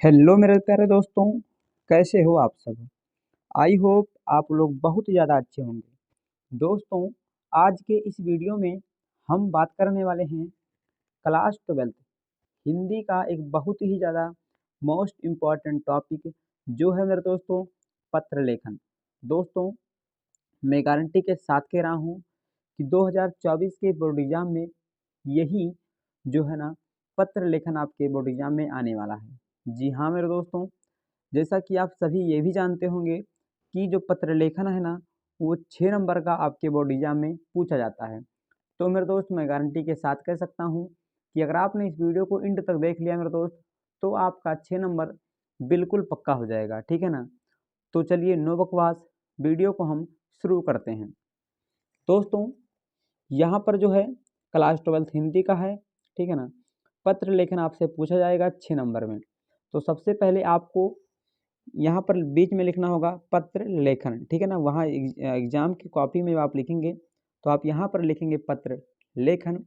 Hello मेरे प्यारे दोस्तों, कैसे हो आप सब। आई होप आप लोग बहुत ज़्यादा अच्छे होंगे। दोस्तों, आज के इस वीडियो में हम बात करने वाले हैं क्लास 12 हिंदी का एक बहुत ही ज़्यादा मोस्ट इम्पॉर्टेंट टॉपिक जो है मेरे दोस्तों पत्र लेखन। दोस्तों, मैं गारंटी के साथ कह रहा हूँ कि 2024 के बोर्ड एग्जाम में यही जो है ना पत्र लेखन आपके बोर्ड एग्जाम में आने वाला है। जी हाँ मेरे दोस्तों, जैसा कि आप सभी ये भी जानते होंगे कि जो पत्र लेखन है ना वो 6 नंबर का आपके बोर्ड एग्जाम में पूछा जाता है। तो मेरे दोस्त, मैं गारंटी के साथ कह सकता हूँ कि अगर आपने इस वीडियो को एंड तक देख लिया मेरे दोस्त, तो आपका 6 नंबर बिल्कुल पक्का हो जाएगा, ठीक है ना। तो चलिए नो बकवास, वीडियो को हम शुरू करते हैं। दोस्तों, यहाँ पर जो है क्लास 12 हिंदी का है, ठीक है ना। पत्र लेखन आपसे पूछा जाएगा 6 नंबर में। तो सबसे पहले आपको यहाँ पर बीच में लिखना होगा पत्र लेखन, ठीक है ना। वहाँ एग्जाम की कॉपी में आप लिखेंगे तो आप यहाँ पर लिखेंगे पत्र लेखन।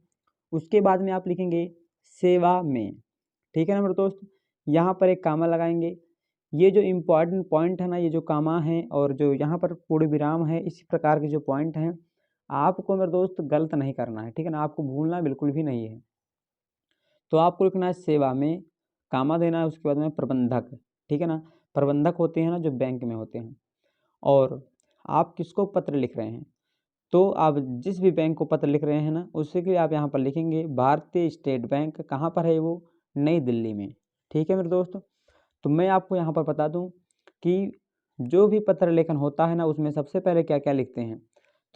उसके बाद में आप लिखेंगे सेवा में, ठीक है ना मेरे दोस्त। यहाँ पर एक कामा लगाएंगे। ये जो इम्पोर्टेंट पॉइंट है ना, ये जो कामा है और जो यहाँ पर पूर्ण विराम है, इसी प्रकार के जो पॉइंट हैं आपको मेरे दोस्त गलत नहीं करना है, ठीक है ना। आपको भूलना बिल्कुल भी नहीं है। तो आपको लिखना है सेवा में, कामा देना है, उसके बाद में प्रबंधक, ठीक है ना। प्रबंधक होते हैं ना जो बैंक में होते हैं। और आप किसको पत्र लिख रहे हैं, तो आप जिस भी बैंक को पत्र लिख रहे हैं ना उसके लिए आप यहाँ पर लिखेंगे भारतीय स्टेट बैंक। कहाँ पर है वो? नई दिल्ली में, ठीक है मेरे दोस्त। तो मैं आपको यहाँ पर बता दूँ कि जो भी पत्र लेखन होता है ना उसमें सबसे पहले क्या क्या लिखते हैं।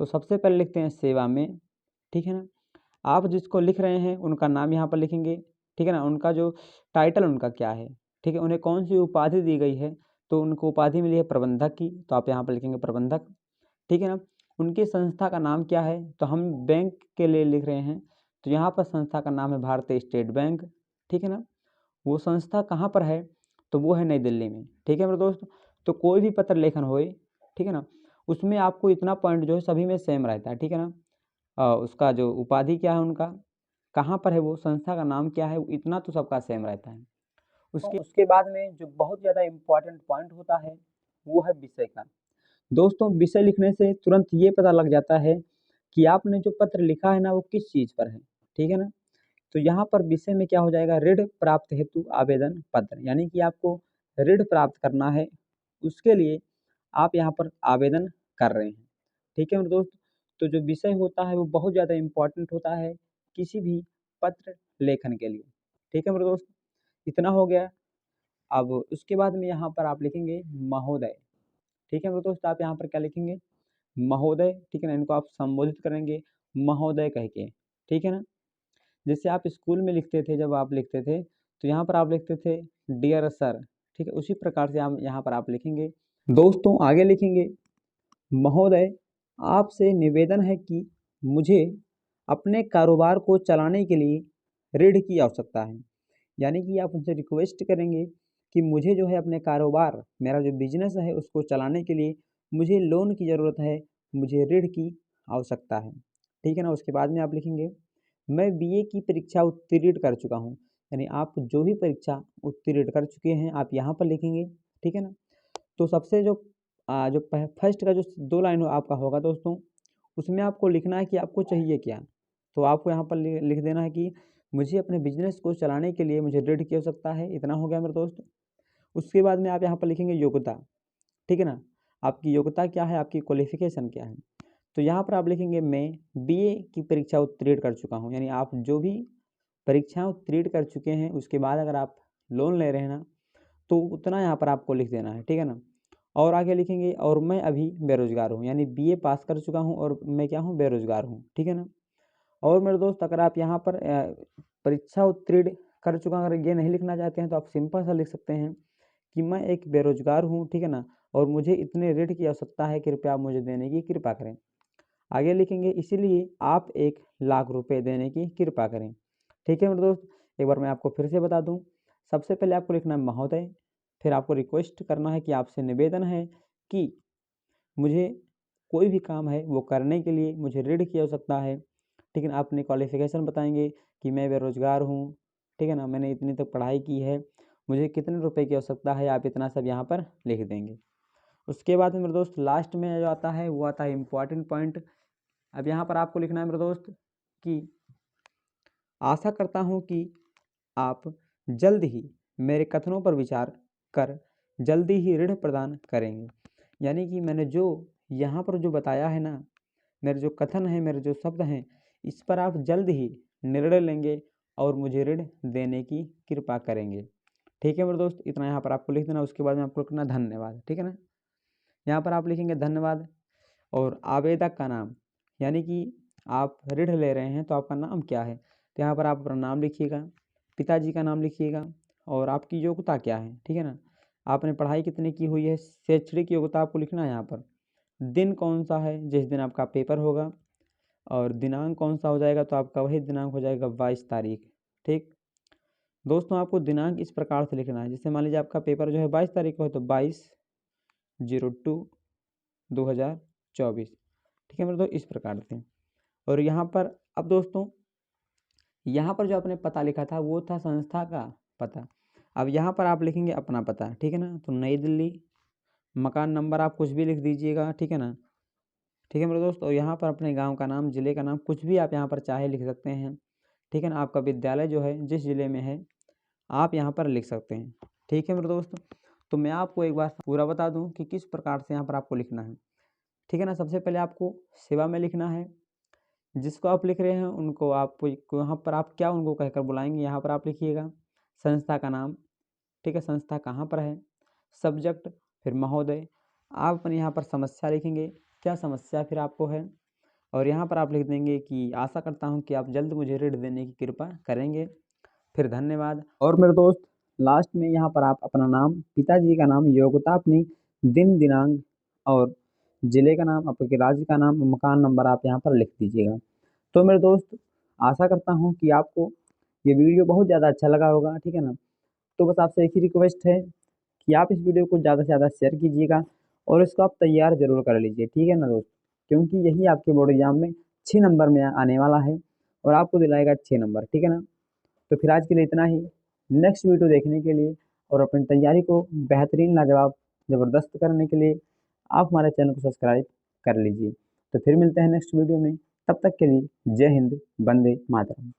तो सबसे पहले लिखते हैं सेवा में, ठीक है ना। आप जिसको लिख रहे हैं उनका नाम यहाँ पर लिखेंगे, ठीक है ना। उनका जो टाइटल उनका क्या है, ठीक है। उन्हें कौन सी उपाधि दी गई है, तो उनको उपाधि मिली है प्रबंधक की, तो आप यहाँ पर लिखेंगे प्रबंधक, ठीक है ना। उनकी संस्था का नाम क्या है, तो हम बैंक के लिए लिख रहे हैं तो यहाँ पर संस्था का नाम है भारतीय स्टेट बैंक, ठीक है ना। वो संस्था कहाँ पर है, तो वो है नई दिल्ली में, ठीक है मेरे दोस्त। तो कोई भी पत्र लेखन होए, ठीक है ना, उसमें आपको इतना पॉइंट जो है सभी में सेम रहता है, ठीक है ना। उसका जो उपाधि क्या है उनका, कहाँ पर है वो, संस्था का नाम क्या है, इतना तो सबका सेम रहता है। उसके बाद में जो बहुत ज़्यादा इम्पोर्टेंट पॉइंट होता है वो है विषय का। दोस्तों, विषय लिखने से तुरंत ये पता लग जाता है कि आपने जो पत्र लिखा है ना वो किस चीज़ पर है, ठीक है ना। तो यहाँ पर विषय में क्या हो जाएगा, ऋण प्राप्त हेतु आवेदन पत्र, यानी कि आपको ऋण प्राप्त करना है, उसके लिए आप यहाँ पर आवेदन कर रहे हैं, ठीक है मेरे दोस्त। तो जो विषय होता है वो बहुत ज़्यादा इम्पोर्टेंट होता है किसी भी पत्र लेखन के लिए, ठीक है मेरे दोस्त। इतना हो गया। अब उसके बाद में यहाँ पर आप लिखेंगे महोदय, ठीक है मेरे दोस्त। आप यहाँ पर क्या लिखेंगे, महोदय, ठीक है ना। इनको आप संबोधित करेंगे महोदय कह के, ठीक है ना। जैसे आप स्कूल में लिखते थे, जब आप लिखते थे तो यहाँ पर आप लिखते थे डियर सर, ठीक है। उसी प्रकार से आप यहाँ पर आप लिखेंगे। दोस्तों, आगे लिखेंगे महोदय, आपसे निवेदन है कि मुझे अपने कारोबार को चलाने के लिए ऋण की आवश्यकता है। यानी कि आप उनसे रिक्वेस्ट करेंगे कि मुझे जो है अपने कारोबार, मेरा जो बिजनेस है उसको चलाने के लिए मुझे लोन की ज़रूरत है, मुझे ऋण की आवश्यकता है, ठीक है ना। उसके बाद में आप लिखेंगे मैं बीए की परीक्षा उत्तीर्ण कर चुका हूँ। यानी आप जो भी परीक्षा उत्तीर्ण कर चुके हैं आप यहाँ पर लिखेंगे, ठीक है ना। तो सबसे जो जो फर्स्ट का जो 2 लाइन आपका होगा दोस्तों, उसमें आपको लिखना है कि आपको चाहिए क्या। तो आपको यहाँ पर लिख देना है कि मुझे अपने बिजनेस को चलाने के लिए मुझे ऋण की आवश्यकता है। इतना हो गया मेरे दोस्त। उसके बाद में आप यहाँ पर लिखेंगे योग्यता, ठीक है ना। आपकी योग्यता क्या है, आपकी क्वालिफिकेशन क्या है। तो यहाँ पर आप लिखेंगे मैं बीए की परीक्षा उत्तीर्ण कर चुका हूँ। यानी आप जो भी परीक्षाएं उत्तीर्ण कर चुके हैं उसके बाद अगर आप लोन ले रहे हैं ना तो उतना यहाँ पर आपको लिख देना है, ठीक है ना। और आगे लिखेंगे और मैं अभी बेरोजगार हूँ। यानी बीए पास कर चुका हूँ और मैं क्या हूँ, बेरोजगार हूँ, ठीक है ना। और मेरे दोस्त, अगर आप यहाँ पर परीक्षा उत्तीर्ण कर चुका, अगर ये नहीं लिखना चाहते हैं तो आप सिंपल सा लिख सकते हैं कि मैं एक बेरोजगार हूँ, ठीक है ना, और मुझे इतने ऋण की आवश्यकता है, कृपया आप मुझे देने की कृपा करें। आगे लिखेंगे इसीलिए आप 1 लाख रुपए देने की कृपा करें, ठीक है मेरे दोस्त। एक बार मैं आपको फिर से बता दूं, सबसे पहले आपको लिखना है महोदय, फिर आपको रिक्वेस्ट करना है कि आपसे निवेदन है कि मुझे कोई भी काम है वो करने के लिए मुझे ऋण की आवश्यकता है, ठीक है ना। आप अपनी क्वालिफिकेशन बताएंगे कि मैं बेरोजगार हूँ, ठीक है ना, मैंने इतनी तक पढ़ाई की है, मुझे कितने रुपए की आवश्यकता है, आप इतना सब यहाँ पर लिख देंगे। उसके बाद मेरे दोस्त लास्ट में जो आता है वो आता है इम्पॉर्टेंट पॉइंट। अब यहाँ पर आपको लिखना है मेरे दोस्त कि आशा करता हूँ कि आप जल्द ही मेरे कथनों पर विचार कर जल्दी ही ऋण प्रदान करेंगे। यानी कि मैंने जो यहाँ पर जो बताया है ना, मेरे जो कथन है, मेरे जो शब्द हैं, इस पर आप जल्द ही निर्णय लेंगे और मुझे ऋण देने की कृपा करेंगे। ठीक है मेरे दोस्त, इतना यहाँ पर आपको लिख देना। उसके बाद में आपको लिखना धन्यवाद। ठीक है ना, यहाँ पर आप लिखेंगे धन्यवाद और आवेदक का नाम, यानी कि आप ऋण ले रहे हैं तो आपका नाम क्या है, तो यहाँ पर आप अपना नाम लिखिएगा, पिताजी का नाम लिखिएगा और आपकी योग्यता क्या है। ठीक है ना, आपने पढ़ाई कितनी की हुई है, शैक्षणिक योग्यता आपको लिखना है यहाँ पर। दिन कौन सा है जिस दिन आपका पेपर होगा, और दिनांक कौन सा हो जाएगा, तो आपका वही दिनांक हो जाएगा 22 तारीख। ठीक दोस्तों, आपको दिनांक इस प्रकार से लिखना है, जैसे मान लीजिए आपका पेपर जो है 22 तारीख को है तो 22/02/2024। ठीक है मेरे दोस्त, इस प्रकार से। और यहाँ पर अब दोस्तों, यहाँ पर जो आपने पता लिखा था वो था संस्था का पता। अब यहाँ पर आप लिखेंगे अपना पता। ठीक है ना, तो नई दिल्ली, मकान नंबर आप कुछ भी लिख दीजिएगा। ठीक है ना, ठीक है मेरे दोस्त। और यहाँ पर अपने गांव का नाम, ज़िले का नाम, कुछ भी आप यहाँ पर चाहे लिख सकते हैं। ठीक है ना, आपका विद्यालय जो है जिस ज़िले में है आप यहाँ पर लिख सकते हैं। ठीक है मेरे दोस्त, तो मैं आपको एक बार पूरा बता दूँ कि किस प्रकार से यहाँ पर आपको लिखना है। ठीक है ना, सबसे पहले आपको सेवा में लिखना है। जिसको आप लिख रहे हैं उनको आप यहाँ पर आप क्या उनको कहकर बुलाएंगे, यहाँ पर आप लिखिएगा संस्था का नाम। ठीक है, संस्था कहाँ पर है, सब्जेक्ट, फिर महोदय। आप अपने यहाँ पर समस्या लिखेंगे, क्या समस्या फिर आपको है, और यहाँ पर आप लिख देंगे कि आशा करता हूँ कि आप जल्द मुझे ऋण देने की कृपा करेंगे, फिर धन्यवाद। और मेरे दोस्त लास्ट में यहाँ पर आप अपना नाम, पिताजी का नाम, योग्यता अपनी, दिन दिनांक और ज़िले का नाम, आपके राज्य का नाम, मकान नंबर आप यहाँ पर लिख दीजिएगा। तो मेरे दोस्त आशा करता हूँ कि आपको ये वीडियो बहुत ज़्यादा अच्छा लगा होगा। ठीक है ना, तो बस आपसे एक ही रिक्वेस्ट है कि आप इस वीडियो को ज़्यादा से ज़्यादा शेयर कीजिएगा और इसको आप तैयार ज़रूर कर लीजिए। ठीक है ना दोस्त, क्योंकि यही आपके बोर्ड एग्जाम में 6 नंबर में आने वाला है और आपको दिलाएगा 6 नंबर। ठीक है ना, तो फिर आज के लिए इतना ही। नेक्स्ट वीडियो देखने के लिए और अपनी तैयारी को बेहतरीन, लाजवाब, ज़बरदस्त करने के लिए आप हमारे चैनल को सब्सक्राइब कर लीजिए। तो फिर मिलते हैं नेक्स्ट वीडियो में, तब तक के लिए जय हिंद, वंदे मातरम।